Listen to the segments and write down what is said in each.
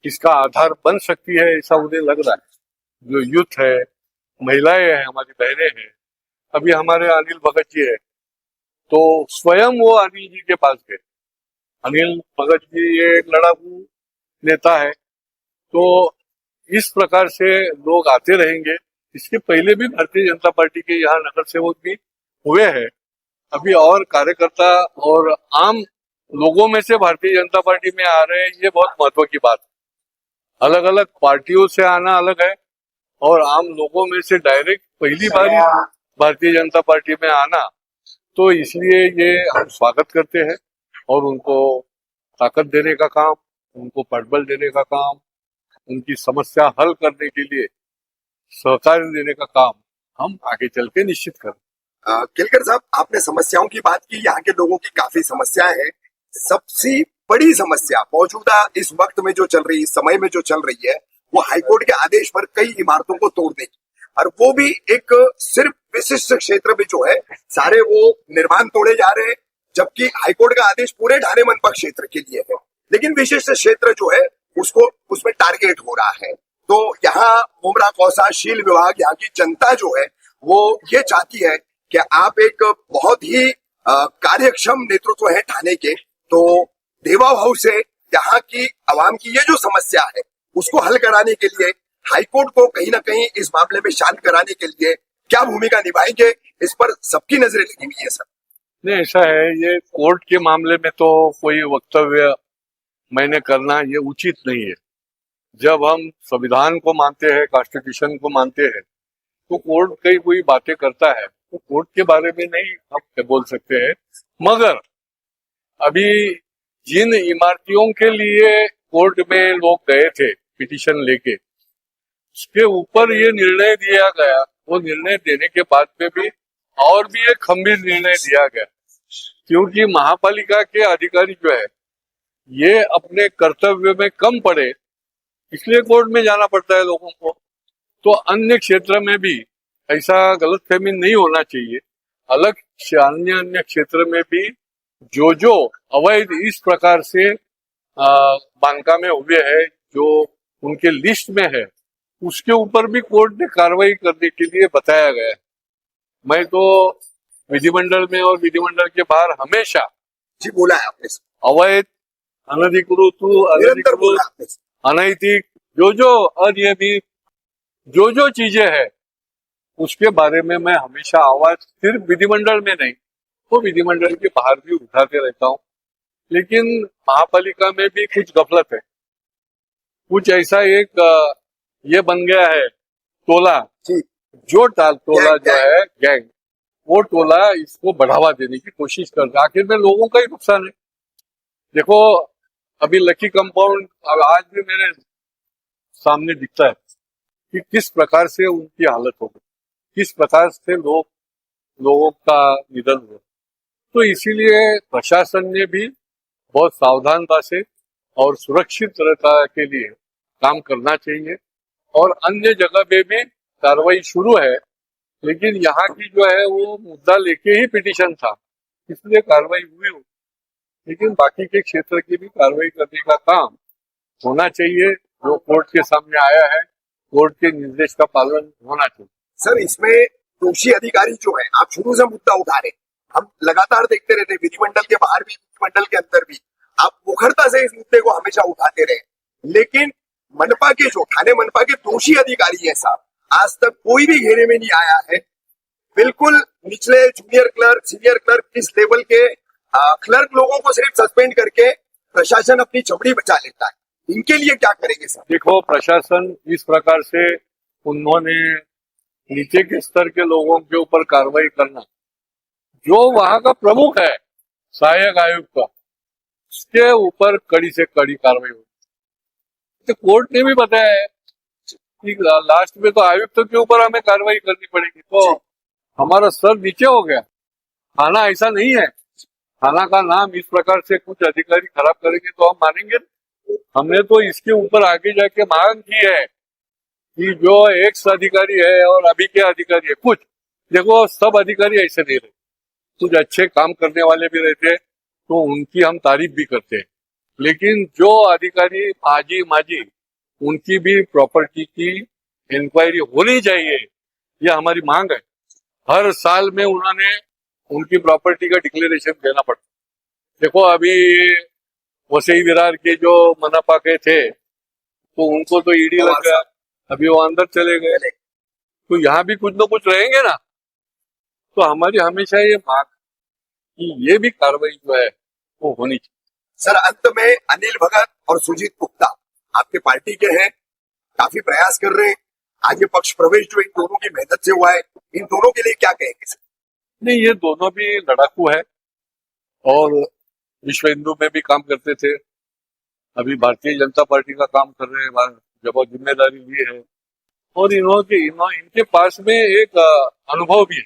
इसका आधार बन सकती है, ऐसा उन्हें लग रहा है। जो यूथ है, महिलाएं हैं, हमारी बहनें हैं, अभी हमारे अनिल भगत जी है, तो स्वयं वो अनिल जी के पास गए। अनिल भगत जी ये एक लड़ाकू नेता है, तो इस प्रकार से लोग आते रहेंगे। इसके पहले भी भारतीय जनता पार्टी के यहाँ नगर सेवक भी हुए हैं। अभी और कार्यकर्ता और आम लोगों में से भारतीय जनता पार्टी में आ रहे हैं, ये बहुत महत्व की बात है। अलग अलग पार्टियों से आना अलग है, और आम लोगों में से डायरेक्ट पहली बार ही भारतीय जनता पार्टी में आना, तो इसलिए ये हम स्वागत करते हैं और उनको ताकत देने का काम, उनको पटबल देने का काम, उनकी समस्या हल करने के लिए सहकार देने का काम हम आगे चल के निश्चित करें। केलकर साहब, आपने समस्याओं की बात की। यहाँ के लोगों की काफी समस्याएं हैं। सबसे बड़ी समस्या मौजूदा इस वक्त में जो चल रही, समय में जो चल रही है, वो हाईकोर्ट के आदेश पर कई इमारतों को तोड़ने की, और वो भी एक सिर्फ विशिष्ट क्षेत्र में जो है सारे वो निर्माण तोड़े जा रहे हैं, जबकि हाईकोर्ट का आदेश पूरे ढाणे मनपा क्षेत्र के लिए है, लेकिन विशिष्ट क्षेत्र जो है उसको उसमें टारगेट हो रहा है। तो यहाँ मुमरा कौसा शील विभाग, यहाँ की जनता जो है वो ये चाहती है कि आप एक बहुत ही कार्यक्षम नेतृत्व है ठाणे के, तो देवा भाव से यहाँ की आवाम की ये जो समस्या है उसको हल कराने के लिए हाईकोर्ट को कहीं ना कहीं इस मामले में शांत कराने के लिए क्या भूमिका निभाएंगे, इस पर सबकी नजरें लगी हुई है सर। नहीं, ऐसा है, ये कोर्ट के मामले में तो कोई वक्तव्य मैंने करना ये उचित नहीं है। जब हम संविधान को मानते हैं, कॉन्स्टिट्यूशन को मानते हैं, तो कोर्ट कई कोई बातें करता है, तो कोर्ट के बारे में नहीं हम बोल सकते हैं। मगर अभी जिन इमारतियों के लिए कोर्ट में लोग गए थे पिटीशन लेके, उसके ऊपर ये निर्णय दिया गया, वो निर्णय देने के बाद में भी और भी एक गंभीर निर्णय दिया गया, क्योंकि महापालिका के अधिकारी जो है ये अपने कर्तव्य में कम पड़े, इसलिए कोर्ट में जाना पड़ता है लोगों को। तो अन्य क्षेत्र में भी ऐसा गलतफहमी नहीं होना चाहिए। अलग अन्य क्षेत्र में भी जो अवैध इस प्रकार से बांधकामें हुए हैं, जो उनके लिस्ट में है, उसके ऊपर भी कोर्ट ने कार्रवाई करने के लिए बताया गया है। मैं तो विधिमंडल में और विधिमंडल के बाहर हमेशा जी बोला है आपने, अवैध, अनधिकृत, अनैतिक, जो अनियमित जो चीजें हैं उसके बारे में मैं हमेशा आवाज सिर्फ विधिमंडल में नहीं, वो विधिमंडल के बाहर भी उठाते रहता हूँ। लेकिन महापालिका में भी कुछ गफलत है, कुछ ऐसा एक ये बन गया है टोला, जो टोला जो है गैंग, वो टोला इसको बढ़ावा देने की कोशिश करता है। आखिर में लोगों का ही नुकसान है। देखो, अभी लकी कंपाउंड आज भी मेरे सामने दिखता है कि किस प्रकार से उनकी हालत हो गई, किस प्रकार से लोगों का निधन हुआ। तो इसीलिए प्रशासन ने भी बहुत सावधानता से और सुरक्षितता के लिए काम करना चाहिए, और अन्य जगह पे भी कार्रवाई शुरू है, लेकिन यहाँ की जो है वो मुद्दा लेके ही पिटीशन था, इसलिए कार्रवाई हुई। लेकिन बाकी के क्षेत्र की भी कार्रवाई करने का काम होना चाहिए। जो कोर्ट के सामने आया है, कोर्ट के निर्देश का पालन होना चाहिए। सर, इसमें दोषी अधिकारी जो है, आप शुरू से मुद्दा उठा रहे, हम लगातार देखते रहते, विधिमंडल के बाहर भी, विधिमंडल के अंदर भी, आप मुखरता से इस मुद्दे को हमेशा उठाते रहे, लेकिन मनपा के जो ठाणे मनपा के दोषी अधिकारी है साहब, आज तक कोई भी घेरे में नहीं आया है। बिल्कुल निचले जूनियर क्लर्क, सीनियर क्लर्क, इस लेवल के क्लर्क लोगों को सिर्फ सस्पेंड करके प्रशासन अपनी चमड़ी बचा लेता है। इनके लिए क्या करेंगे सर? देखो, प्रशासन इस प्रकार से उन्होंने नीचे के स्तर के लोगों के ऊपर कार्रवाई करना, जो वहां का प्रमुख है सहायक आयुक्त का, उसके ऊपर कड़ी से कड़ी कार्रवाई होगी। तो कोर्ट ने भी बताया है कि लास्ट में तो आयुक्त के ऊपर हमें कार्रवाई करनी पड़ेगी, तो हमारा सर नीचे हो गया। थाना ऐसा नहीं है, थाना का नाम इस प्रकार से कुछ अधिकारी खराब करेंगे तो हम मानेंगे। हमने तो इसके ऊपर आगे जाके मांग की है कि जो एक्स अधिकारी है और अभी के अधिकारी है, कुछ देखो सब अधिकारी ऐसे नहीं रहते, कुछ अच्छे काम करने वाले भी रहते हैं, तो उनकी हम तारीफ भी करते हैं, लेकिन जो अधिकारी आजी माजी उनकी भी प्रॉपर्टी की इंक्वायरी होनी चाहिए, ये हमारी मांग है। हर साल में उन्होंने उनकी प्रॉपर्टी का डिक्लेरेशन देना पड़ता है। देखो अभी वसई विरार के जो मनपा के थे तो उनको तो ईडी लग गया, अभी वो अंदर चले गए, तो यहाँ भी कुछ न कुछ रहेंगे ना। तो हमारी हमेशा ये मांग कि ये भी कार्रवाई जो है वो होनी चाहिए। सर, अंत में अनिल भगत और सुजीत गुप्ता आपके पार्टी के हैं, काफी प्रयास कर रहे हैं, आगे पक्ष प्रवेश जो इन दोनों की मेहनत से हुआ है, इन दोनों के लिए क्या कहेंगे सर? नहीं, ये दोनों भी लड़ाकू है और विश्व हिंदू में भी काम करते थे, अभी भारतीय जनता पार्टी का काम कर रहे हैं, जब जिम्मेदारी ली है। और इनके पास में एक अनुभव भी है।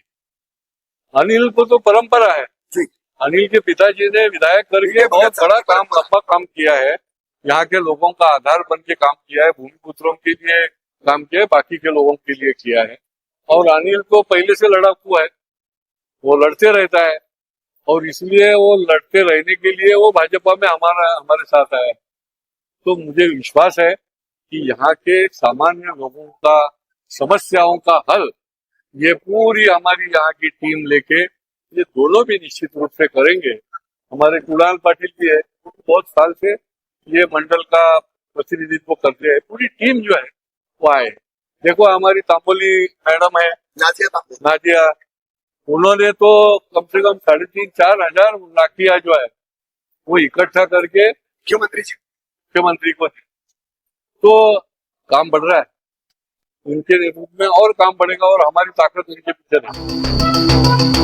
अनिल को तो परंपरा है, जी, अनिल के पिताजी ने विधायक करके बहुत बड़ा काम, लंबा काम किया है, यहाँ के लोगों का आधार बन के काम किया है, भूमिपुत्रों के लिए काम किया है, बाकी के लोगों के लिए किया है। और अनिल तो पहले से लड़ाकू है, वो लड़ते रहता है और इसलिए वो लड़ते रहने के लिए वो भाजपा में हमारे साथ आया है। तो मुझे विश्वास है कि यहाँ के सामान्य लोगों का समस्याओं का हल ये पूरी हमारी यहाँ की टीम लेके ये दोनों भी निश्चित रूप से करेंगे। हमारे कुणाल पाटिल भी है, बहुत साल से ये मंडल का प्रतिनिधित्व करते हैं, पूरी टीम जो है वो आए। देखो हमारी तांबोली मैडम है नाजिया, उन्होंने तो कम से कम 3,500-4 हजार लाखिया जो है वो इकट्ठा करके मुख्यमंत्री को दी। तो काम बढ़ रहा है, उनके नेतृत्व में और काम बढ़ेगा और हमारी ताकत उनके पीछे रहेगी।